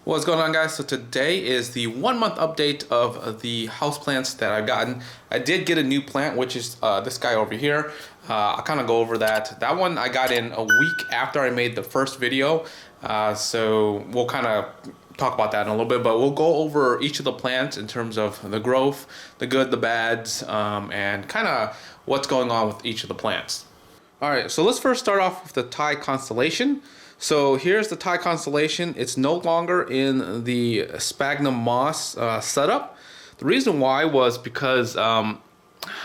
What's going on, guys? So today is the 1 month update of the houseplants that I've gotten. I did get a new plant, which is this guy over here. I'll kind of go over that. That one I got in a week after I made the first video. So we'll kind of talk about that in a little bit, but we'll go over each of the plants in terms of the growth, the good, the bads, and kind of what's going on with each of the plants. All right, so let's first start off with the Thai Constellation. So here's the Thai Constellation. It's no longer in the sphagnum moss setup. The reason why was because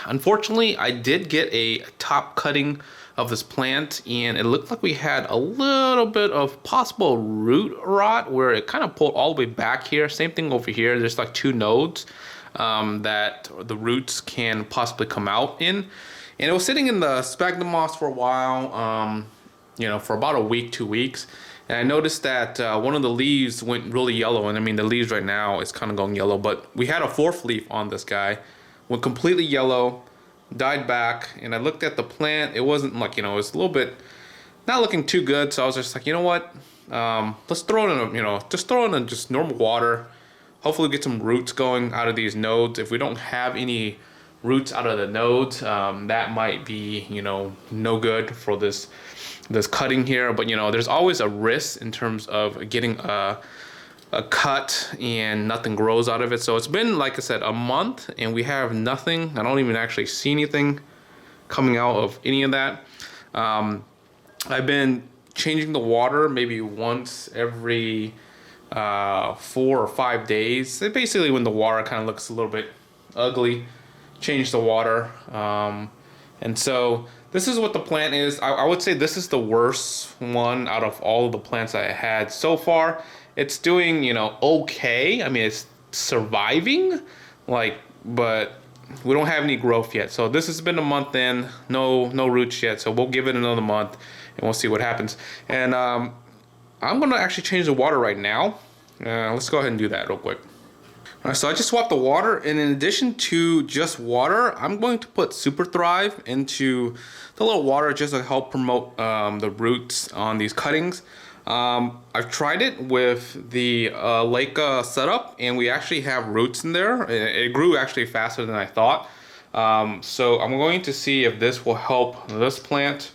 unfortunately I did get a top cutting of this plant and it looked like we had a little bit of possible root rot where it kind of pulled all the way back here. Same thing over here. There's like two nodes that the roots can possibly come out in. And it was sitting in the sphagnum moss for a while. For about a week, 2 weeks. And I noticed that one of the leaves went really yellow. And I mean, the leaves right now is kind of going yellow, but we had a fourth leaf on this guy, went completely yellow, died back. And I looked at the plant. It wasn't like, it was a little bit not looking too good. So I was just like, you know what? Let's throw it in, just throw it in just normal water. Hopefully get some roots going out of these nodes. If we don't have any roots out of the nodes, that might be, no good for this cutting here. But there's always a risk in terms of getting a cut and nothing grows out of it. So it's been, like I said, a month and we have nothing. I don't even actually see anything coming out of any of that. I've been changing the water maybe once every 4 or 5 days. Basically when the water kind of looks a little bit ugly, change the water. And so this is what the plant is. I would say this is the worst one out of all of the plants I had so far. It's doing, okay. I mean, it's surviving, but we don't have any growth yet. So this has been a month in, no roots yet. So we'll give it another month and we'll see what happens. And I'm gonna actually change the water right now. Let's go ahead and do that real quick. So I just swapped the water, and in addition to just water, I'm going to put Super Thrive into the little water just to help promote the roots on these cuttings. I've tried it with the Leica setup, and we actually have roots in there. It grew actually faster than I thought. So I'm going to see if this will help this plant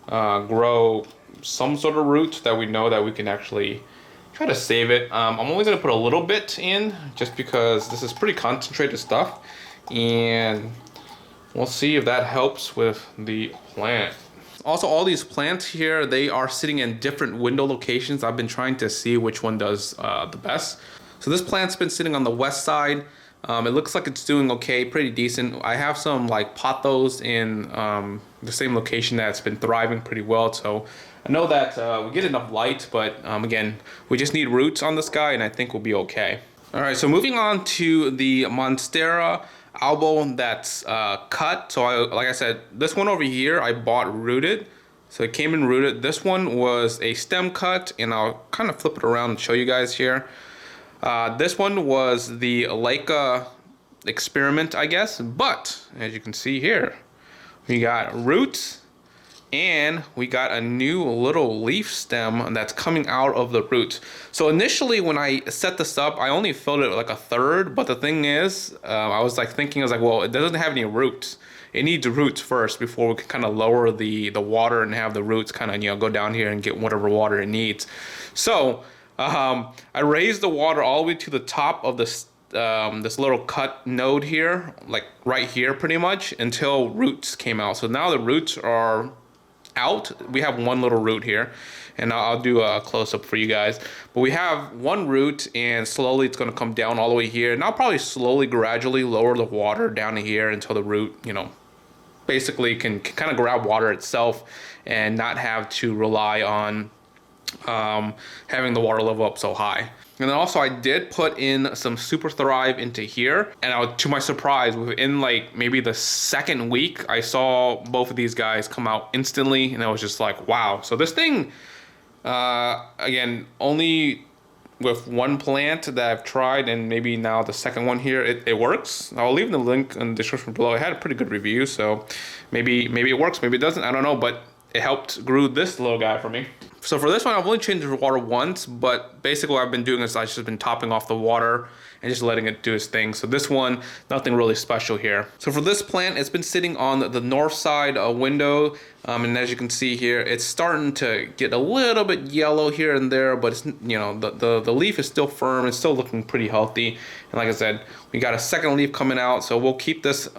grow some sort of roots that we know that we can actually try to save it. I'm only going to put a little bit in just because this is pretty concentrated stuff, and we'll see if that helps with the plant. Also, all these plants here, they are sitting in different window locations. I've been trying to see which one does the best. So this plant's been sitting on the west side. It looks like it's doing okay, pretty decent. I have some like pothos in the same location that's been thriving pretty well. So I know that we get enough light, but again, we just need roots on this guy and I think we'll be okay. All right, so moving on to the Monstera Albo that's cut. So like I said, this one over here I bought rooted. So it came in rooted. This one was a stem cut, and I'll kind of flip it around and show you guys here. This one was the Leica experiment, I guess, but as you can see here, we got roots and we got a new little leaf stem that's coming out of the roots. So initially when I set this up, I only filled it like a third, but the thing is, I was thinking, well, it doesn't have any roots. It needs roots first before we can kind of lower the water and have the roots kind of, go down here and get whatever water it needs. So I raised the water all the way to the top of this little cut node here, like right here pretty much, until roots came out. So now the roots are out. We have one little root here, and I'll do a close-up for you guys. But we have one root, and slowly it's going to come down all the way here. And I'll probably slowly, gradually lower the water down to here until the root, basically can kind of grab water itself and not have to rely on having the water level up so high. And then also I did put in some Super Thrive into here, and to my surprise, within like maybe the second week, I saw both of these guys come out instantly, and I was just like, wow. So this thing, again, only with one plant that I've tried, and maybe now the second one here, it works. I'll leave the link in the description below. I had a pretty good review, so maybe it works, maybe it doesn't, I don't know, but it helped grew this little guy for me. So for this one, I've only changed the water once, but basically what I've been doing is I've just been topping off the water and just letting it do its thing. So this one, nothing really special here. So for this plant, it's been sitting on the north side window. And as you can see here, it's starting to get a little bit yellow here and there, but it's, you know, the leaf is still firm. It's still looking pretty healthy. And like I said, we got a second leaf coming out. So we'll keep this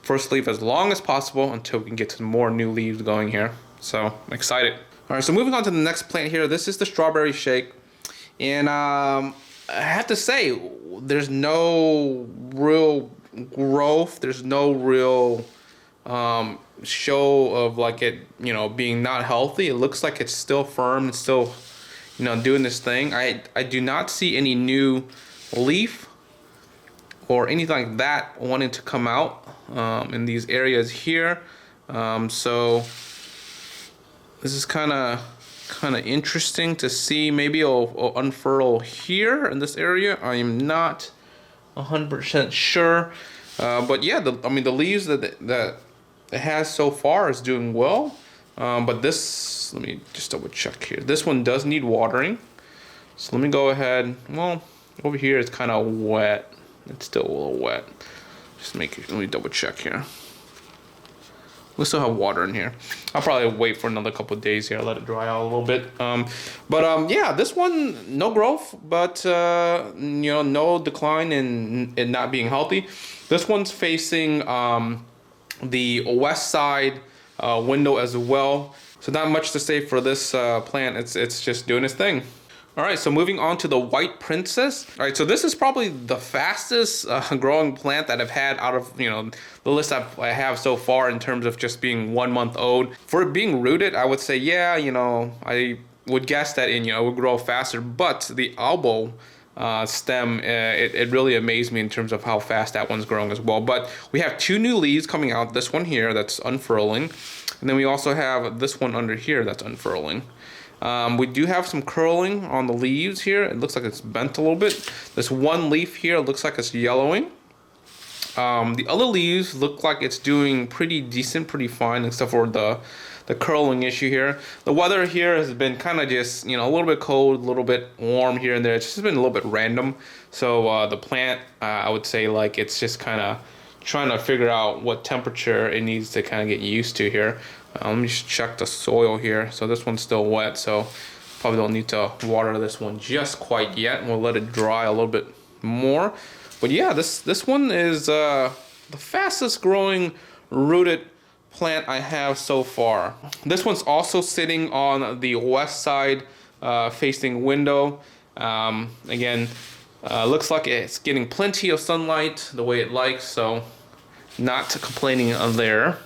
first leaf as long as possible until we can get some more new leaves going here. So I'm excited. All right, so moving on to the next plant here. This is the strawberry shake. And I have to say, there's no real growth. There's no real show of like it, you know, being not healthy. It looks like it's still firm. It's still, you know, doing this thing. I do not see any new leaf or anything like that wanting to come out in these areas here. So this is kind of interesting to see. Maybe it'll unfurl here in this area. I am not 100% sure. But yeah, I mean the leaves that it has so far is doing well. But this, let me just double check here. This one does need watering. So let me go ahead. Well, over here it's kind of wet. It's still a little wet. Just let me double check here. We still have water in here. I'll probably wait for another couple of days here. Let it dry out a little bit. Yeah, this one, no growth, but you know, no decline in it not being healthy. This one's facing the west side window as well. So not much to say for this plant. It's just doing its thing. All right, so moving on to the white princess. All right, so this is probably the fastest growing plant that I've had out of, you know, the list I have so far in terms of just being 1 month old. For it being rooted, I would say, yeah, you know, I would guess that it would grow faster, but the Albo stem, it really amazed me in terms of how fast that one's growing as well. But we have 2 new leaves coming out. This one here that's unfurling, and then we also have this one under here that's unfurling. We do have some curling on the leaves here. It looks like it's bent a little bit. This one leaf here looks like it's yellowing. The other leaves look like it's doing pretty decent, pretty fine, except for the curling issue here. The weather here has been kind of just, you know, a little bit cold, a little bit warm here and there. It's just been a little bit random. So the plant, I would say, like, it's just kind of trying to figure out what temperature it needs to kind of get used to here. Let me just check the soil here. So this one's still wet, so probably don't need to water this one just quite yet. We'll let it dry a little bit more. But yeah, this one is the fastest growing rooted plant I have so far. This one's also sitting on the west side facing window. Again, looks like it's getting plenty of sunlight the way it likes, so not complaining there.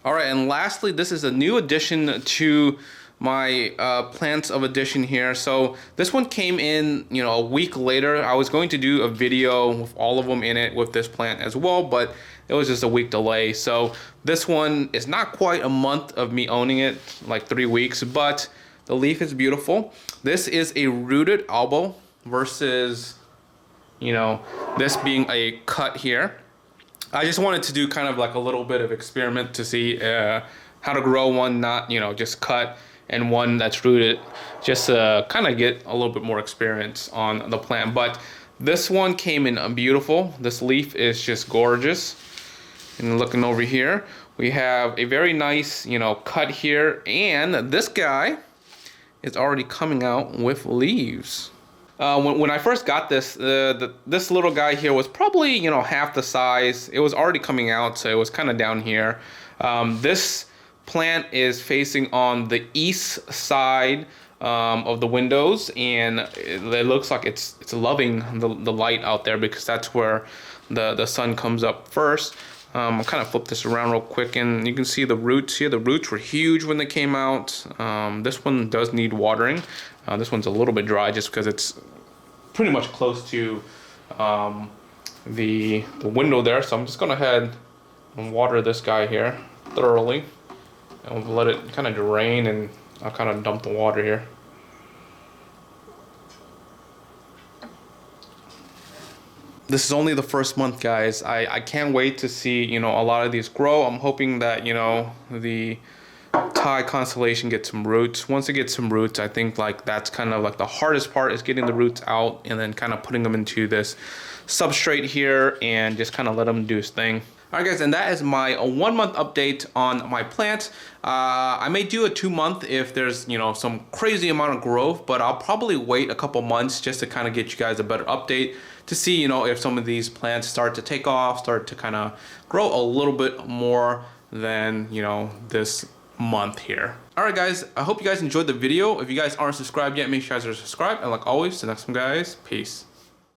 All right, and lastly, this is a new addition to my plants of addition here. So this one came in, you know, a week later. I was going to do a video with all of them in it with this plant as well, but it was just a week delay. So this one is not quite a month of me owning it, like 3 weeks, but the leaf is beautiful. This is a rooted Albo versus, you know, this being a cut here. I just wanted to do kind of like a little bit of experiment to see how to grow one not, you know, just cut, and one that's rooted, just to kind of get a little bit more experience on the plant. But this one came in beautiful. This leaf is just gorgeous. And looking over here, we have a very nice, you know, cut here, and this guy is already coming out with leaves. When I first got this, this little guy here was probably, you know, half the size. It was already coming out, so it was kind of down here. This plant is facing on the east side of the windows, and it looks like it's loving the light out there because that's where the sun comes up first. I'll kind of flip this around real quick, and you can see the roots here. The roots were huge when they came out. This one does need watering. This one's a little bit dry just because it's pretty much close to the window there. So I'm just going to head and water this guy here thoroughly. And we'll let it kind of drain, and I'll kind of dump the water here. This is only the first month, guys. I can't wait to see, you know, a lot of these grow. I'm hoping that, you know, the Thai Constellation get some roots. Once it gets some roots, I think like that's kind of like the hardest part is getting the roots out and then kind of putting them into this substrate here and just kind of let them do his thing. All right guys, and that is my 1 month update on my plant. I may do a 2 month if there's, you know, some crazy amount of growth, but I'll probably wait a couple months just to kind of get you guys a better update to see, you know, if some of these plants start to take off, start to kind of grow a little bit more than, you know, this month here. All right guys, I hope you guys enjoyed the video. If you guys aren't subscribed yet, make sure you guys are subscribed, and like always, the next one guys, peace.